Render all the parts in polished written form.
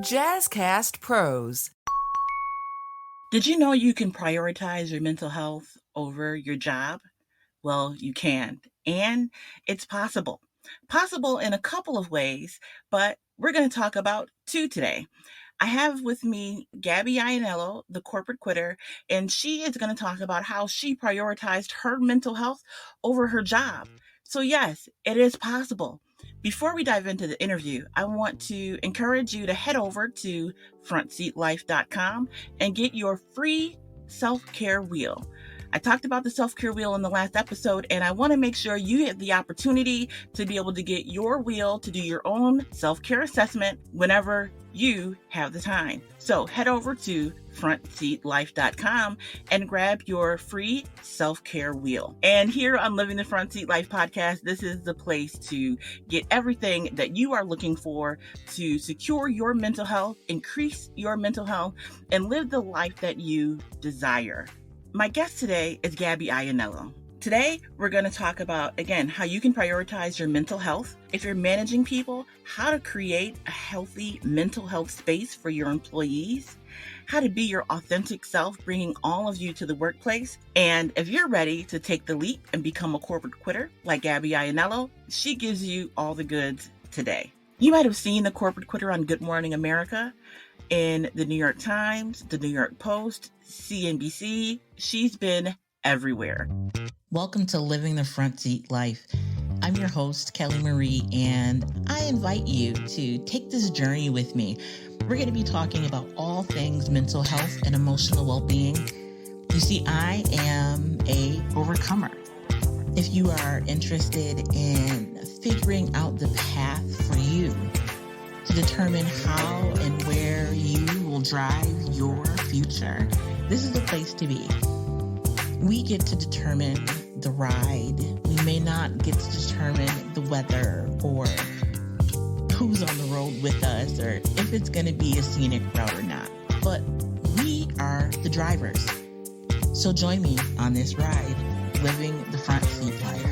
Jazzcast Pros. Did you know you can prioritize your mental health over your job? Well, you can, and it's possible. Possible in a couple of ways, but we're going to talk about two today. I have with me Gabby Ianniello, the corporate quitter, and she is going to talk about how she prioritized her mental health over her job. So, yes, it is possible. Before we dive into the interview, I want to encourage you to head over to frontseatlife.com and get your free self-care wheel. I talked about the self-care wheel in the last episode, and I want to make sure you get the opportunity to be able to get your wheel to do your own self-care assessment whenever you have the time. So head over to frontseatlife.com and grab your free self-care wheel. And here on Living the Front Seat Life podcast, this is the place to get everything that you are looking for to secure your mental health, increase your mental health, and live the life that you desire. My guest today is Gabby Ianniello. Today, we're going to talk about, again, how you can prioritize your mental health. If you're managing people, how to create a healthy mental health space for your employees, how to be your authentic self, bringing all of you to the workplace. And if you're ready to take the leap and become a corporate quitter like Gabby Ianniello, she gives you all the goods today. You might have seen the corporate quitter on Good Morning America, in the New York Times, the New York Post, CNBC. She's been everywhere. Welcome to Living the Front Seat Life. I'm your host, Kelly Marie, and I invite you to take this journey with me. We're going to be talking about all things mental health and emotional well-being. You see, I am a overcomer. If you are interested in figuring out the path for you to determine how and where you will drive your future, this is the place to be. We get to determine the ride. We may not get to determine the weather or who's on the road with us or if it's going to be a scenic route or not. But we are the drivers. So join me on this ride, living the front seat life.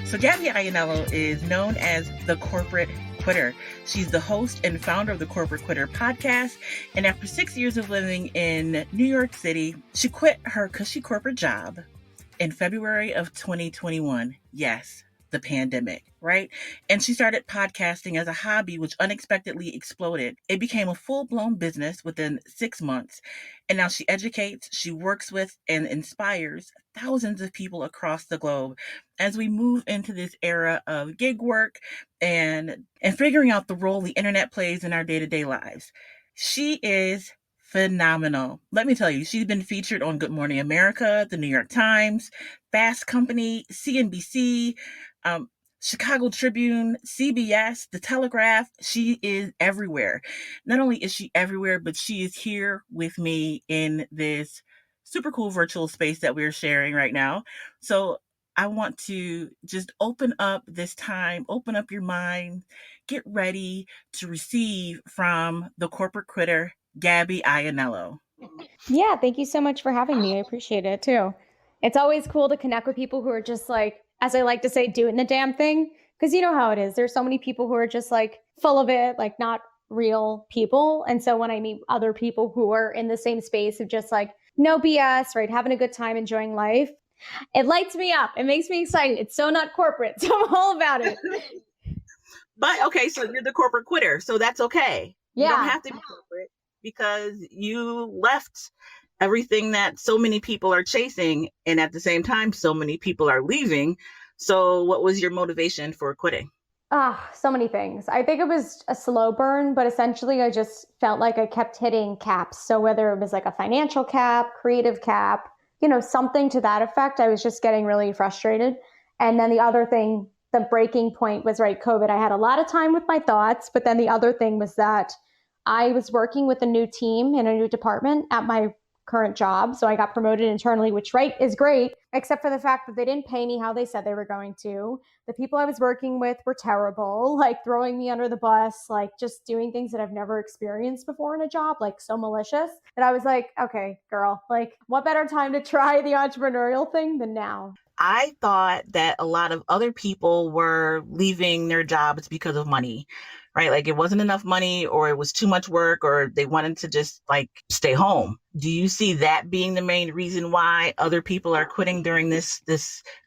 So Gabby Ianniello is known as the corporate quitter. She's the host and founder of the Corporate Quitter podcast. And after 6 years of living in New York City, she quit her cushy corporate job in February of 2021. Yes, the pandemic, right? And she started podcasting as a hobby, which unexpectedly exploded. It became a full-blown business within 6 months. And now she educates, she works with, and inspires thousands of people across the globe as we move into this era of gig work and figuring out the role the internet plays in our day-to-day lives. She is phenomenal. Let me tell you, she's been featured on Good Morning America, the New York Times, Fast Company, CNBC, Chicago Tribune, CBS, The Telegraph. She is everywhere. Not only is she everywhere, but she is here with me in this super cool virtual space that we're sharing right now. So I want to just open up this time, open up your mind, get ready to receive from the corporate quitter, Gabby Ianniello. Yeah, thank you so much for having me. I appreciate it too. It's always cool to connect with people who are just like, as I like to say, doing the damn thing. Because you know how it is. There's so many people who are just like full of it, like not real people. And so when I meet other people who are in the same space of just like no BS, right? Having a good time, enjoying life, it lights me up. It makes me excited. It's so not corporate. So I'm all about it. But okay, so you're the corporate quitter. So that's okay. Yeah. You don't have to be corporate because you left everything that so many people are chasing. And at the same time, so many people are leaving. So what was your motivation for quitting? So many things. I think it was a slow burn, but essentially I just felt like I kept hitting caps. So whether it was like a financial cap, creative cap, something to that effect, I was just getting really frustrated. And then the other thing, the breaking point was, right, COVID. I had a lot of time with my thoughts, but then the other thing was that I was working with a new team in a new department at my current job. So I got promoted internally, which is great, except for the fact that they didn't pay me how they said they were going to. The people I was working with were terrible, like throwing me under the bus, like just doing things that I've never experienced before in a job, like so malicious that I was like, okay, girl, like what better time to try the entrepreneurial thing than now? I thought that a lot of other people were leaving their jobs because of money, right? Like it wasn't enough money or it was too much work or they wanted to just like stay home. Do you see that being the main reason why other people are quitting during this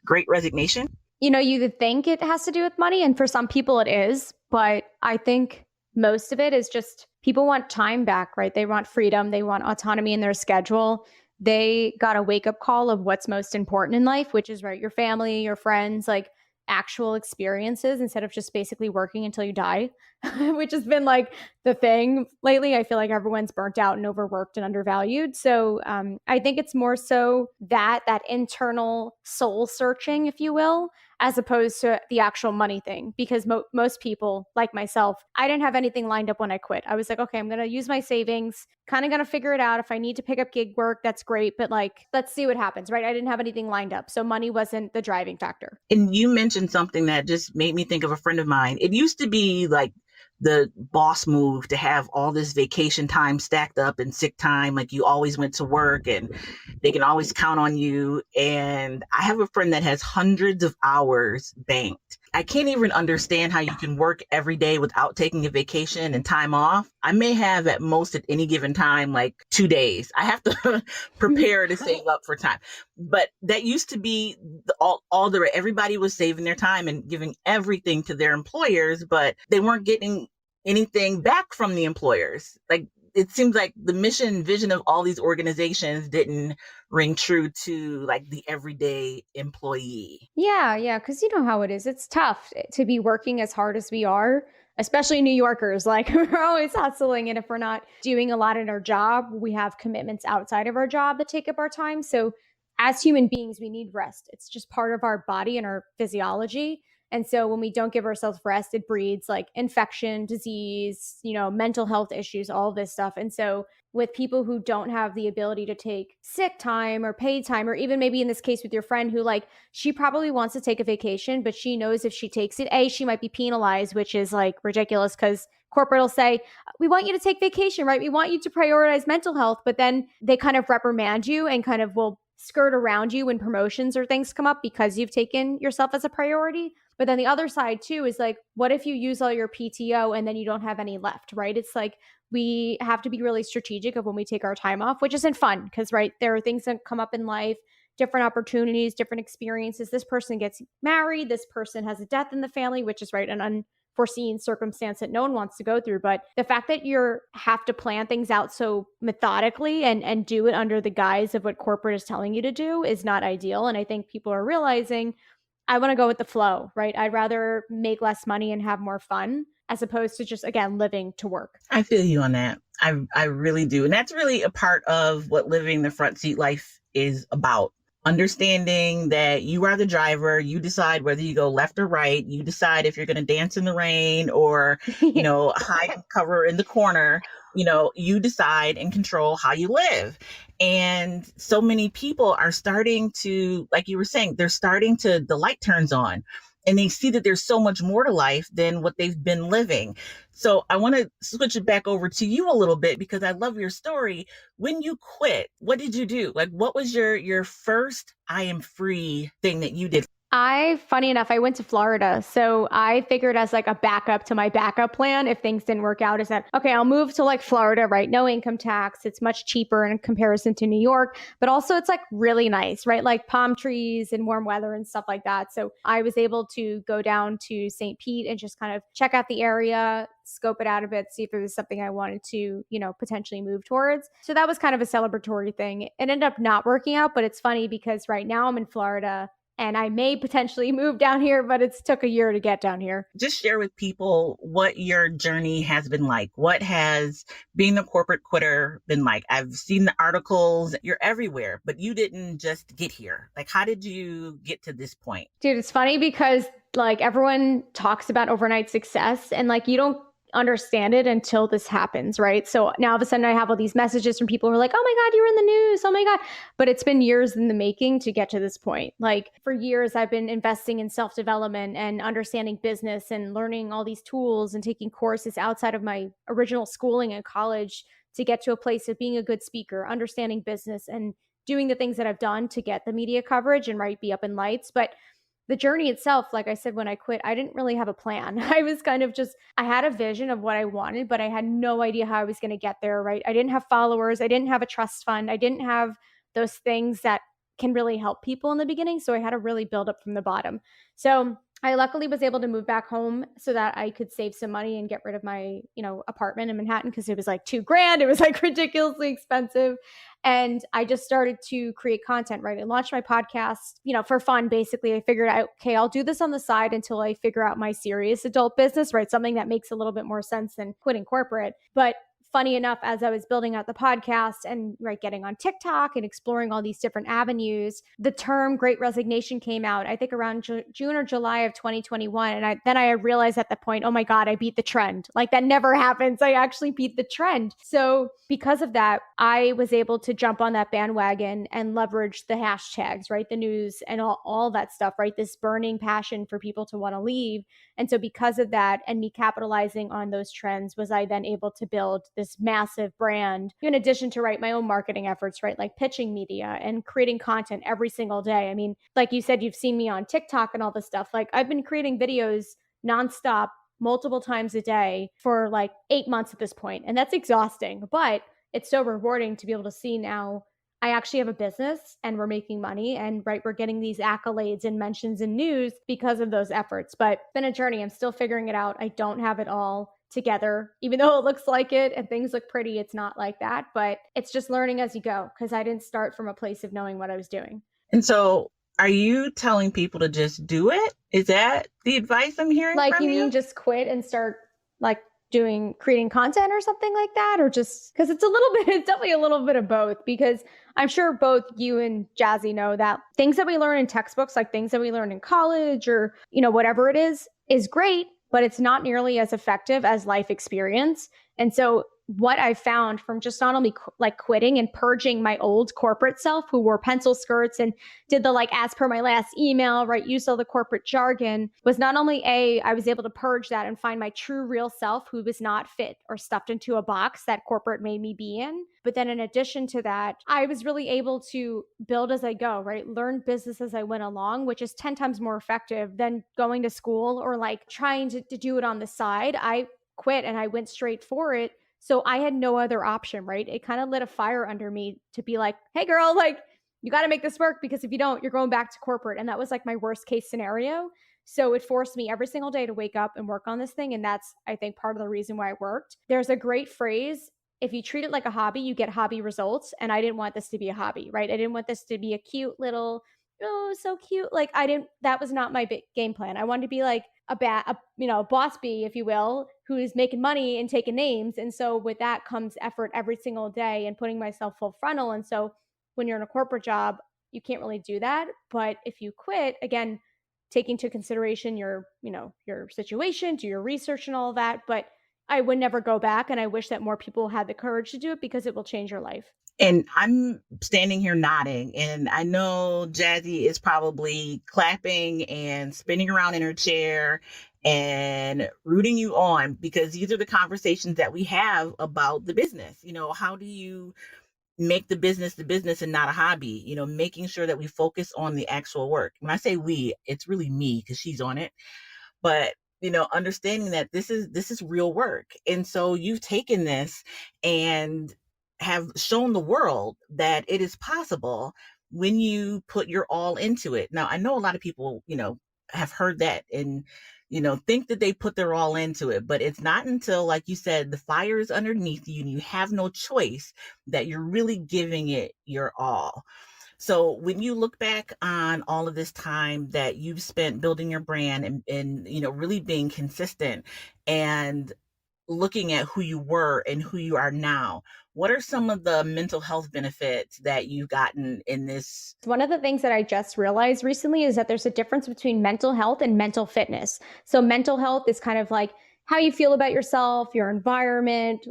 great resignation? You think it has to do with money, and for some people it is, but I think most of it is just people want time back, right? They want freedom, they want autonomy in their schedule. They got a wake up call of what's most important in life, which is right, your family, your friends, like actual experiences instead of just basically working until you die, which has been like the thing lately. I feel like everyone's burnt out and overworked and undervalued. So I think it's more so that internal soul searching, if you will, as opposed to the actual money thing. Because most people, like myself, I didn't have anything lined up when I quit. I was like, okay, I'm going to use my savings, kind of going to figure it out. If I need to pick up gig work, that's great. But like, let's see what happens, right? I didn't have anything lined up. So money wasn't the driving factor. And you mentioned something that just made me think of a friend of mine. It used to be like the boss move to have all this vacation time stacked up and sick time. Like you always went to work and they can always count on you. And I have a friend that has hundreds of hours banked. I can't even understand how you can work every day without taking a vacation and time off. I may have at most at any given time, like 2 days. I have to prepare to save up for time. But that used to be everybody was saving their time and giving everything to their employers, but they weren't getting anything back from the employers. Like it seems like the mission and vision of all these organizations didn't ring true to like the everyday employee. Yeah, because you know how it is. It's tough to be working as hard as we are, especially New Yorkers. Like we're always hustling. And if we're not doing a lot in our job, we have commitments outside of our job that take up our time. So as human beings, we need rest. It's just part of our body and our physiology. And so when we don't give ourselves rest, it breeds like infection, disease, mental health issues, all of this stuff. And so with people who don't have the ability to take sick time or paid time, or even maybe in this case with your friend who like, she probably wants to take a vacation, but she knows if she takes it, she might be penalized, which is like ridiculous because corporate will say, we want you to take vacation, right? We want you to prioritize mental health, but then they kind of reprimand you and kind of will skirt around you when promotions or things come up because you've taken yourself as a priority. But then the other side too is like, what if you use all your PTO and then you don't have any left, right? It's like we have to be really strategic of when we take our time off, which isn't fun because, right, there are things that come up in life, different opportunities, different experiences. This person gets married, this person has a death in the family, which is right, an unforeseen circumstance that no one wants to go through. But the fact that you have to plan things out so methodically and do it under the guise of what corporate is telling you to do is not ideal. And I think people are realizing I want to go with the flow, right? I'd rather make less money and have more fun as opposed to just, again, living to work. I feel you on that. I really do. And that's really a part of what living the front seat life is about. Understanding that you are the driver, you decide whether you go left or right, you decide if you're going to dance in the rain or, hide and cover in the corner, you decide and control how you live. And so many people are starting to, like you were saying, the light turns on and they see that there's so much more to life than what they've been living. So I want to switch it back over to you a little bit because I love your story. When you quit, what did you do? Like, what was your first I am free thing that you did? Funny enough, I went to Florida. So I figured as like a backup to my backup plan, if things didn't work out, is that, okay, I'll move to like Florida, right? No income tax. It's much cheaper in comparison to New York, but also it's like really nice, right? Like palm trees and warm weather and stuff like that. So I was able to go down to St. Pete and just kind of check out the area, scope it out a bit, see if it was something I wanted to, potentially move towards. So that was kind of a celebratory thing. It ended up not working out, but it's funny because right now I'm in Florida and I may potentially move down here, but it's took a year to get down here. Just share with people what your journey has been like. What has being a corporate quitter been like? I've seen the articles. You're everywhere, but you didn't just get here. Like, how did you get to this point? Dude, it's funny because like everyone talks about overnight success and like you don't understand it until this happens, right? So now all of a sudden I have all these messages from people who are like, oh my God, you were in the news. Oh my God. But it's been years in the making to get to this point. Like for years, I've been investing in self-development and understanding business and learning all these tools and taking courses outside of my original schooling and college to get to a place of being a good speaker, understanding business and doing the things that I've done to get the media coverage and be up in lights. But the journey itself, like I said, when I quit, I didn't really have a plan. I was kind of just, I had a vision of what I wanted, but I had no idea how I was going to get there, right? I didn't have followers. I didn't have a trust fund. I didn't have those things that can really help people in the beginning. So I had to really build up from the bottom. So I luckily was able to move back home so that I could save some money and get rid of my, apartment in Manhattan, because it was like $2,000. It was like ridiculously expensive. And I just started to create content, right? I launched my podcast, for fun. Basically, I figured out, okay, I'll do this on the side until I figure out my serious adult business, right? Something that makes a little bit more sense than quitting corporate. But funny enough, as I was building out the podcast and getting on TikTok and exploring all these different avenues, the term Great Resignation came out, I think around June or July of 2021. And then I realized at that point, oh my God, I beat the trend. Like, that never happens. I actually beat the trend. So because of that, I was able to jump on that bandwagon and leverage the hashtags, right? The news and all that stuff, right? This burning passion for people to want to leave. And so because of that, and me capitalizing on those trends, was I then able to build this massive brand, in addition to my own marketing efforts, right? Like pitching media and creating content every single day. I mean, like you said, you've seen me on TikTok and all this stuff. Like, I've been creating videos nonstop multiple times a day for like 8 months at this point. And that's exhausting, but it's so rewarding to be able to see now I actually have a business and we're making money, and we're getting these accolades and mentions in news because of those efforts. But it's been a journey. I'm still figuring it out. I don't have it all together, even though it looks like it and things look pretty. It's not like that, but it's just learning as you go, because I didn't start from a place of knowing what I was doing. And so are you telling people to just do it? Is that the advice I'm hearing Like, from you you? mean just quit and start creating content or something like that? Or just because it's definitely a little bit of both, because I'm sure both you and Jazzy know that things that we learn in textbooks, like things that we learn in college or, whatever it is great, but it's not nearly as effective as life experience. And so what I found from just not only quitting and purging my old corporate self, who wore pencil skirts and did the as per my last email, right? Use all the corporate jargon, was not only I was able to purge that and find my true real self, who was not fit or stuffed into a box that corporate made me be in. But then in addition to that, I was really able to build as I go, right? Learn business as I went along, which is 10 times more effective than going to school or trying to do it on the side. I quit and I went straight for it. So I had no other option, right? It kind of lit a fire under me to be like, hey girl, you got to make this work, because if you don't, you're going back to corporate. And that was my worst case scenario. So it forced me every single day to wake up and work on this thing. And that's, I think, part of the reason why I worked. There's a great phrase: if you treat it like a hobby, you get hobby results. And I didn't want this to be a hobby, right? I didn't want this to be a cute little, oh, so cute. That was not my big game plan. I wanted to be a boss bee, if you will, who is making money and taking names. And so with that comes effort every single day and putting myself full frontal. And so when you're in a corporate job, you can't really do that. But if you quit, again, taking into consideration your situation, do your research and all of that. But I would never go back. And I wish that more people had the courage to do it, because it will change your life. And I'm standing here nodding, and I know Jazzy is probably clapping and spinning around in her chair and rooting you on, because these are the conversations that we have about the business. How do you make the business and not a hobby? Making sure that we focus on the actual work. When I say we, it's really me, because she's on it. But understanding that this is real work. And so you've taken this and have shown the world that it is possible when you put your all into it. Now, I know a lot of people, have heard that and, think that they put their all into it, but it's not until, like you said, the fire is underneath you and you have no choice, that you're really giving it your all. So when you look back on all of this time that you've spent building your brand and really being consistent and looking at who you were and who you are now, what are some of the mental health benefits that you've gotten in this? One of the things that I just realized recently is that there's a difference between mental health and mental fitness. So mental health is kind of like how you feel about yourself, your environment,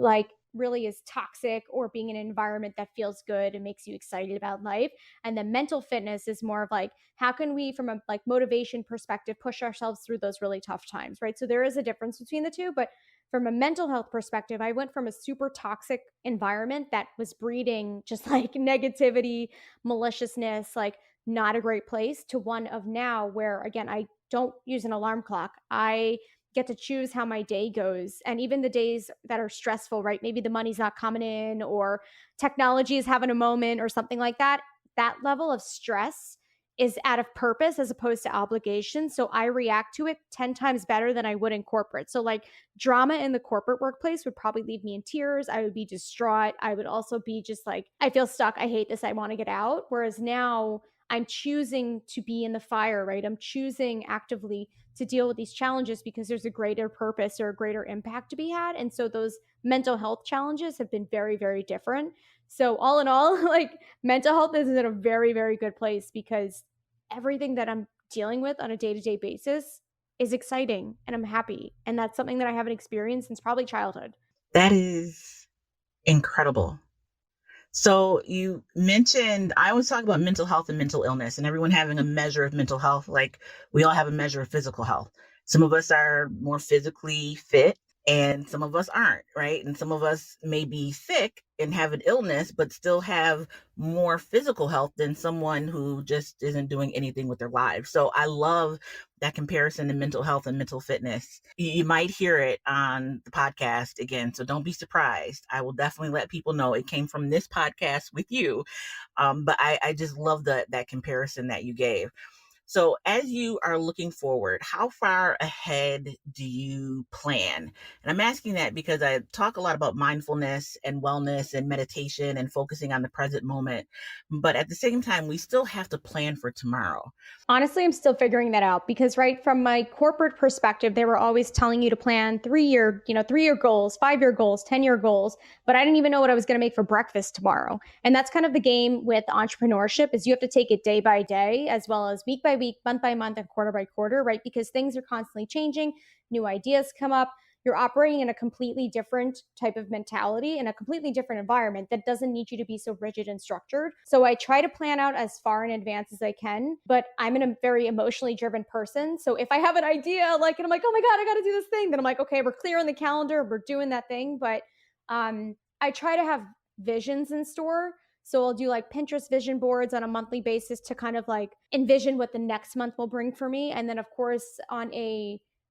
really is toxic, or being in an environment that feels good and makes you excited about life. And then mental fitness is more of how can we, from a motivation perspective, push ourselves through those really tough times, right? So there is a difference between the two, but from a mental health perspective, I went from a super toxic environment that was breeding just like negativity, maliciousness, like not a great place, to one of now where, again, I don't use an alarm clock. I get to choose how my day goes. And even the days that are stressful, right? Maybe the money's not coming in or technology is having a moment or something like that. That level of stress is out of purpose as opposed to obligation. So I react to it 10 times better than I would in corporate. So, like, drama in the corporate workplace would probably leave me in tears. I would be distraught. I would also be just like, I feel stuck. I hate this. I want to get out. Whereas now I'm choosing to be in the fire, right? I'm choosing actively to deal with these challenges because there's a greater purpose or a greater impact to be had. And so those mental health challenges have been very, very different. So all in all, like, mental health is in a very, very good place because everything that I'm dealing with on a day-to-day basis is exciting and I'm happy. And that's something that I haven't experienced since probably childhood. That is incredible. So you mentioned, I always talk about mental health and mental illness and everyone having a measure of mental health. Like, we all have a measure of physical health. Some of us are more physically fit and some of us aren't, right? And some of us may be sick and have an illness, but still have more physical health than someone who just isn't doing anything with their lives. So I love that comparison to mental health and mental fitness. You might hear it on the podcast again, so don't be surprised. I will definitely let people know it came from this podcast with you. But I just love that comparison that you gave. So as you are looking forward, how far ahead do you plan? And I'm asking that because I talk a lot about mindfulness and wellness and meditation and focusing on the present moment. But at the same time, we still have to plan for tomorrow. Honestly, I'm still figuring that out because, right, from my corporate perspective, they were always telling you to plan 3-year, 3-year goals, 5-year goals, 10-year goals, but I didn't even know what I was going to make for breakfast tomorrow. And that's kind of the game with entrepreneurship, is you have to take it day by day, as well as week by week, month by month, and quarter by quarter, right? Because things are constantly changing, new ideas come up. You're operating in a completely different type of mentality in a completely different environment that doesn't need you to be so rigid and structured. So I try to plan out as far in advance as I can, but I'm a very emotionally driven person. So if I have an idea, like, and I'm like, oh my God, I got to do this thing, then I'm like, okay, we're clear on the calendar, we're doing that thing. But I try to have visions in store. So I'll do like Pinterest vision boards on a monthly basis to kind of like envision what the next month will bring for me. And then, of course, on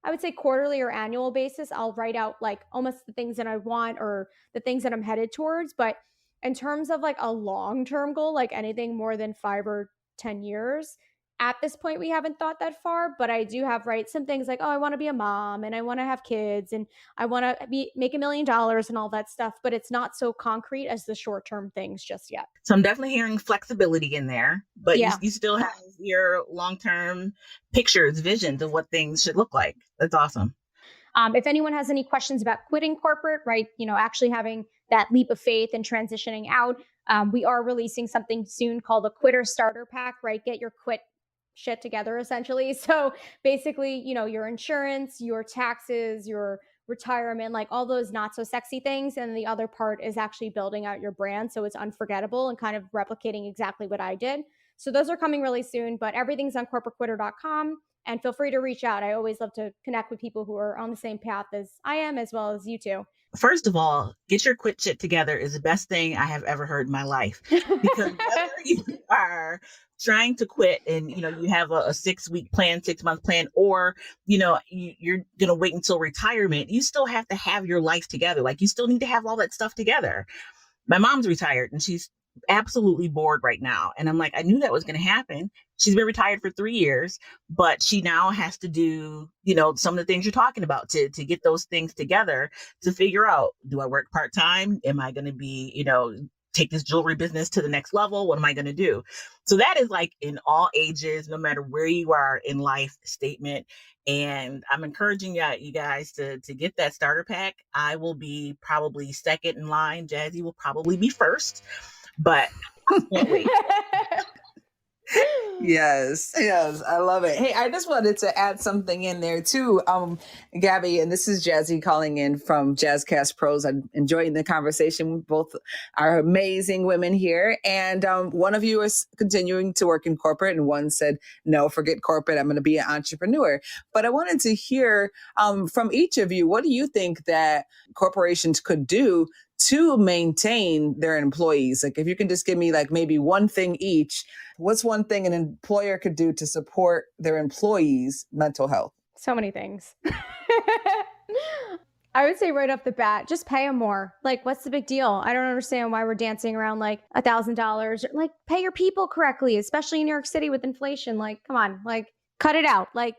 I would say quarterly or annual basis, I'll write out like almost the things that I want or the things that I'm headed towards. But in terms of like a long-term goal, like anything more than 5 or 10 years, at this point, we haven't thought that far, but I do have, right, some things like, oh, I want to be a mom and I want to have kids and I want to make $1 million and all that stuff, but it's not so concrete as the short-term things just yet. So I'm definitely hearing flexibility in there, but Yeah. you still have your long-term pictures, visions of what things should look like. That's awesome. If anyone has any questions about quitting corporate, right, actually having that leap of faith and transitioning out, we are releasing something soon called a Quitter Starter Pack, right? Get your quit shit together, essentially. So basically, your insurance, your taxes, your retirement, like all those not so sexy things. And the other part is actually building out your brand so it's unforgettable and kind of replicating exactly what I did. So those are coming really soon, but everything's on corporatequitter.com. And feel free to reach out. I always love to connect with people who are on the same path as I am, as well as you two. First of all, get your quit shit together is the best thing I have ever heard in my life. Because whether you are trying to quit and, you have a 6-week plan, 6-month plan, or, you're going to wait until retirement, you still have to have your life together. Like, you still need to have all that stuff together. My mom's retired and she's absolutely bored right now. And I'm like, I knew that was going to happen. She's been retired for 3 years, but she now has to do, some of the things you're talking about to get those things together to figure out, do I work part-time? Am I going to be, take this jewelry business to the next level? What am I going to do? So that is like in all ages, no matter where you are in life statement. And I'm encouraging you guys to get that starter pack. I will be probably second in line. Jazzy will probably be first, but I can't wait. Yes, yes, I love it. Hey, I just wanted to add something in there too, Gabby, and this is Jazzy calling in from Jazzcast Pros. I'm enjoying the conversation with both our amazing women here, and one of you is continuing to work in corporate, and one said, "No, forget corporate. I'm going to be an entrepreneur." But I wanted to hear from each of you, what do you think that corporations could do to maintain their employees? Like, if you can just give me like maybe one thing each. What's one thing an employer could do to support their employees' mental health? So many things. I would say right off the bat, just pay them more. Like, what's the big deal? I don't understand why we're dancing around like $1,000. Like, pay your people correctly, especially in New York City with inflation. Like, come on, like, cut it out. Like,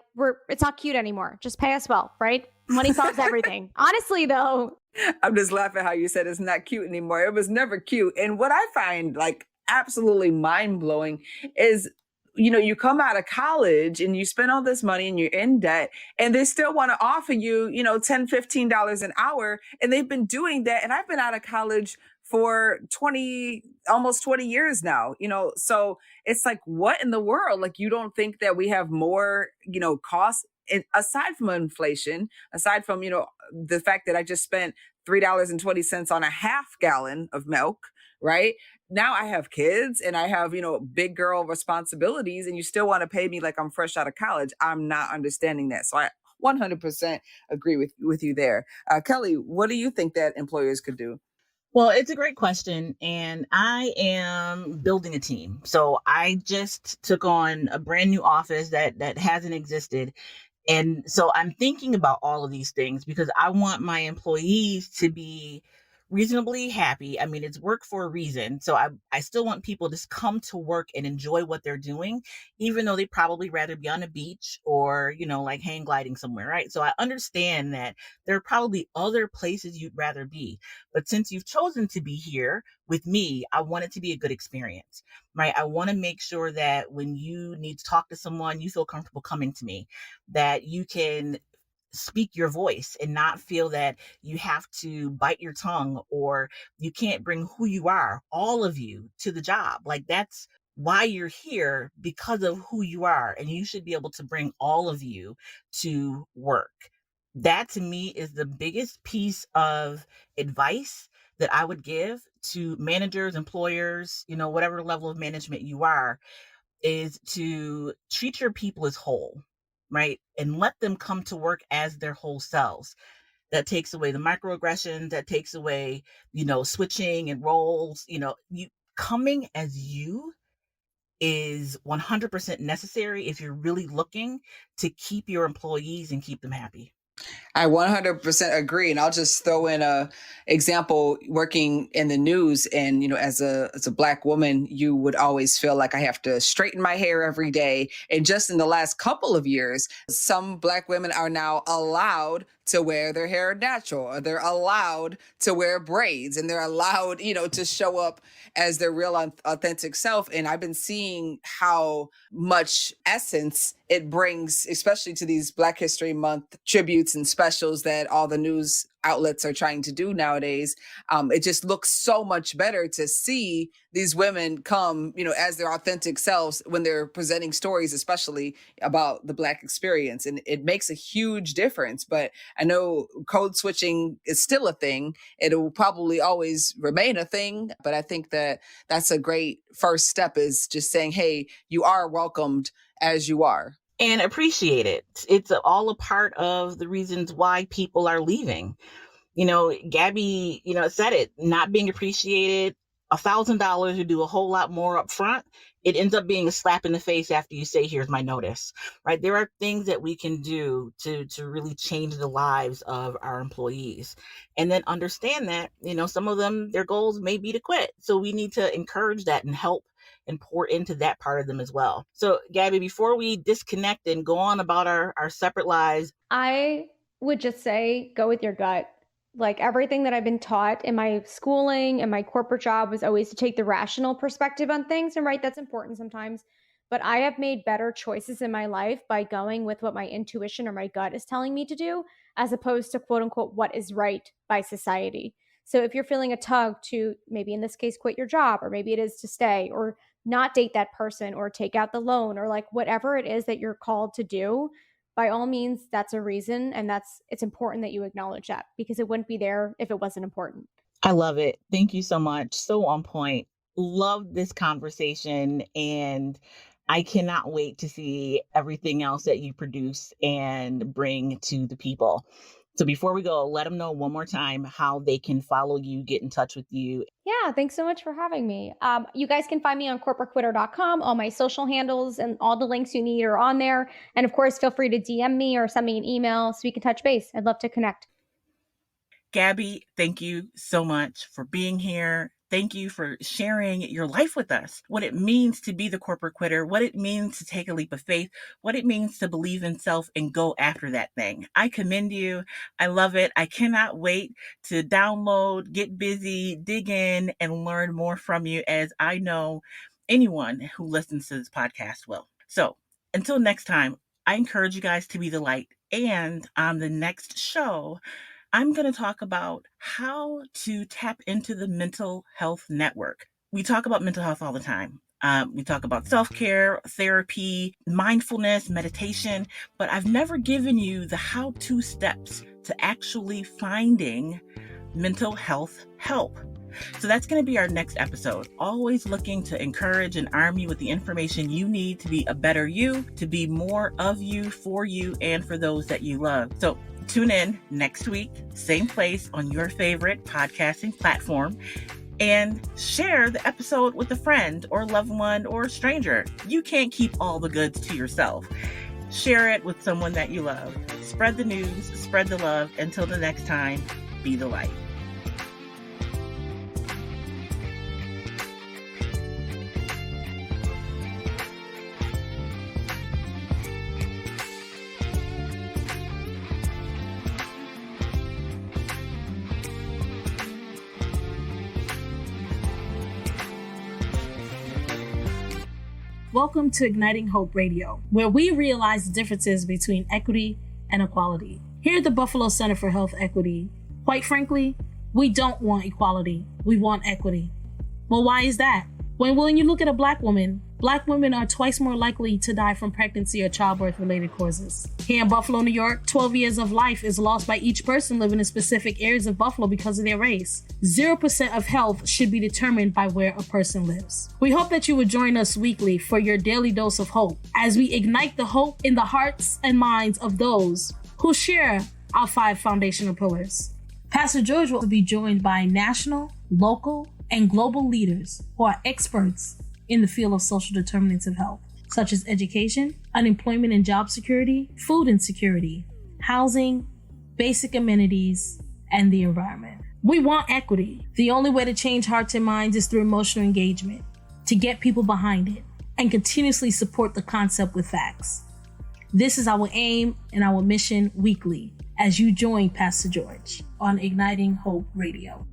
it's not cute anymore. Just pay us well, right? Money solves everything. Honestly, though. I'm just laughing how you said it's not cute anymore. It was never cute. And what I find like absolutely mind blowing is, you come out of college and you spend all this money and you're in debt, and they still want to offer you, $10, $15 an hour. And they've been doing that. And I've been out of college for almost 20 years now, so it's like, what in the world? Like, you don't think that we have more, costs aside from inflation, aside from, the fact that I just spent $3.20 on a half gallon of milk, right? Now I have kids and I have, big girl responsibilities, and you still want to pay me like I'm fresh out of college. I'm not understanding that. So I 100% agree with you there. Kelly, what do you think that employers could do? Well, it's a great question, and I am building a team. So I just took on a brand new office that hasn't existed. And so I'm thinking about all of these things because I want my employees to be reasonably happy. I mean, it's work for a reason. So I still want people to come to work and enjoy what they're doing, even though they probably rather be on a beach or, like hang gliding somewhere, right? So I understand that there are probably other places you'd rather be. But since you've chosen to be here with me, I want it to be a good experience, right? I want to make sure that when you need to talk to someone, you feel comfortable coming to me, that you can speak your voice and not feel that you have to bite your tongue or you can't bring who you are, all of you, to the job. Like, that's why you're here, because of who you are, and you should be able to bring all of you to work. That to me is the biggest piece of advice that I would give to managers, employers, whatever level of management you are, is to treat your people as whole, right? And let them come to work as their whole selves. That takes away the microaggressions, that takes away, switching and roles. You coming as you is 100% necessary if you're really looking to keep your employees and keep them happy. I 100% agree. And I'll just throw in a example working in the news. And, as a Black woman, you would always feel like I have to straighten my hair every day. And just in the last couple of years, some Black women are now allowed to wear their hair natural, or they're allowed to wear braids, and they're allowed, to show up as their real authentic self. And I've been seeing how much essence it brings, especially to these Black History Month tributes and specials that all the news outlets are trying to do nowadays. It just looks so much better to see these women come, as their authentic selves when they're presenting stories, especially about the Black experience. And it makes a huge difference. But I know code switching is still a thing. It will probably always remain a thing. But I think that that's a great first step, is just saying, hey, you are welcomed as you are. And appreciate it. It's all a part of the reasons why people are leaving. Gabby, said it, not being appreciated. $1,000 to do a whole lot more up front. It ends up being a slap in the face after you say, here's my notice, right? There are things that we can do to really change the lives of our employees. And then understand that, some of them, their goals may be to quit. So we need to encourage that and help and pour into that part of them as well. So Gabby, before we disconnect and go on about our separate lives, I would just say, go with your gut. Like, everything that I've been taught in my schooling and my corporate job was always to take the rational perspective on things. And right, that's important sometimes. But I have made better choices in my life by going with what my intuition or my gut is telling me to do, as opposed to quote unquote what is right by society. So if you're feeling a tug to, maybe in this case, quit your job, or maybe it is to stay, or not date that person or take out the loan or like whatever it is that you're called to do, by all means, that's a reason. And it's important that you acknowledge that, because it wouldn't be there if it wasn't important. I love it. Thank you so much. So on point. Love this conversation, and I cannot wait to see everything else that you produce and bring to the people. So before we go, let them know one more time how they can follow you, get in touch with you. Yeah, thanks so much for having me. You guys can find me on corporatequitter.com. All my social handles and all the links you need are on there. And of course, feel free to DM me or send me an email so we can touch base. I'd love to connect. Gabby, thank you so much for being here. Thank you for sharing your life with us, what it means to be the corporate quitter, what it means to take a leap of faith, what it means to believe in self and go after that thing. I commend you. I love it. I cannot wait to download, get busy, dig in, and learn more from you, as I know anyone who listens to this podcast will. So until next time, I encourage you guys to be the light. And on the next show, I'm going to talk about how to tap into the mental health network. We talk about mental health all the time. We talk about self-care, therapy, mindfulness, meditation, but I've never given you the how-to steps to actually finding mental health help. So that's going to be our next episode. Always looking to encourage and arm you with the information you need to be a better you, to be more of you, for you, and for those that you love. So tune in next week, same place on your favorite podcasting platform, and share the episode with a friend or loved one or stranger. You can't keep all the goods to yourself. Share it with someone that you love. Spread the news, spread the love. Until the next time, be the light. Welcome to Igniting Hope Radio, where we realize the differences between equity and equality. Here at the Buffalo Center for Health Equity, quite frankly, we don't want equality, we want equity. Well, why is that? When you look at a Black woman, Black women are twice more likely to die from pregnancy or childbirth-related causes. Here in Buffalo, New York, 12 years of life is lost by each person living in specific areas of Buffalo because of their race. 0% of health should be determined by where a person lives. We hope that you will join us weekly for your daily dose of hope as we ignite the hope in the hearts and minds of those who share our 5 foundational pillars. Pastor George will be joined by national, local, and global leaders who are experts in the field of social determinants of health, such as education, unemployment and job security, food insecurity, housing, basic amenities, and the environment. We want equity. The only way to change hearts and minds is through emotional engagement, to get people behind it, and continuously support the concept with facts. This is our aim and our mission weekly as you join Pastor George on Igniting Hope Radio.